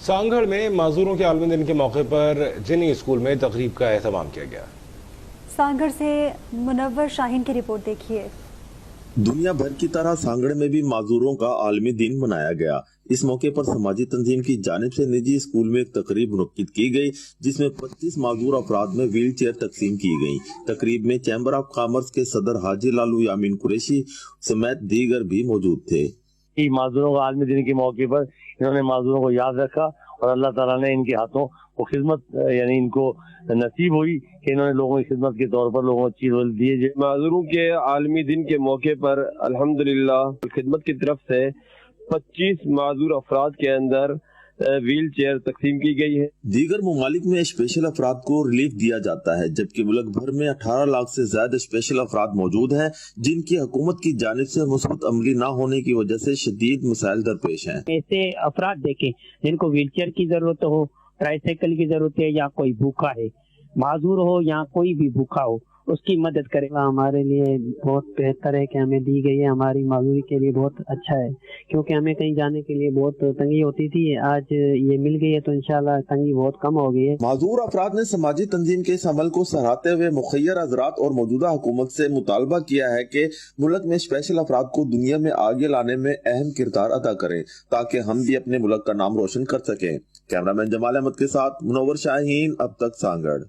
سانگھڑ میں معذوروں کے عالمی دن کے موقع پر جنی اسکول میں تقریب کا اہتمام کیا گیا۔ سانگھڑ سے منور شاہین کی رپورٹ دیکھیے۔ دنیا بھر کی طرح سانگھڑ میں بھی معذوروں کا عالمی دن منایا گیا۔ اس موقع پر سماجی تنظیم کی جانب سے نجی اسکول میں ایک تقریب منعقد کی گئی، جس میں 25 معذور افراد میں ویل چیئر تقسیم کی گئی۔ تقریب میں چیمبر آف کامرس کے صدر حاجی لالو یامین قریشی سمیت دیگر بھی موجود تھے۔ معذوروں کا عالمی دن کے موقع پر انہوں نے معذوروں کو یاد رکھا اور اللہ تعالیٰ نے ان کے ہاتھوں کو خدمت یعنی ان کو نصیب ہوئی کہ انہوں نے لوگوں کی خدمت کے طور پر لوگوں کو چیز دیے۔ معذوروں کے عالمی دن کے موقع پر الحمدللہ خدمت کی طرف سے 25 معذور افراد کے اندر ویل چیئر تقسیم کی گئی ہے۔ دیگر ممالک میں اسپیشل افراد کو ریلیف دیا جاتا ہے، جبکہ ملک بھر میں 18 لاکھ سے زیادہ اسپیشل افراد موجود ہیں، جن کی حکومت کی جانب سے مثبت عملی نہ ہونے کی وجہ سے شدید مسائل درپیش ہیں۔ ایسے افراد دیکھیں جن کو ویل چیئر کی ضرورت ہو، ٹرائی سائیکل کی ضرورت ہے، یا کوئی بھوکا ہے، معذور ہو یا کوئی بھی بھوکا ہو، اس کی مدد کرے گا۔ ہمارے لیے بہت بہتر ہے کہ ہمیں دی گئی ہے، ہماری معذوری کے لیے بہت اچھا ہے، کیونکہ ہمیں کہیں جانے کے لیے بہت تنگی ہوتی تھی۔ آج یہ مل گئی ہے تو انشاءاللہ تنگی بہت کم ہو گئی ہے۔ معذور افراد نے سماجی تنظیم کے اس عمل کو سراہتے ہوئے مخیر حضرات اور موجودہ حکومت سے مطالبہ کیا ہے کہ ملک میں اسپیشل افراد کو دنیا میں آگے لانے میں اہم کردار ادا کریں، تاکہ ہم بھی اپنے ملک کا نام روشن کر سکیں۔ کیمرہ مین جمال احمد کے ساتھ منور شاہین، اب تک سانگھڑ۔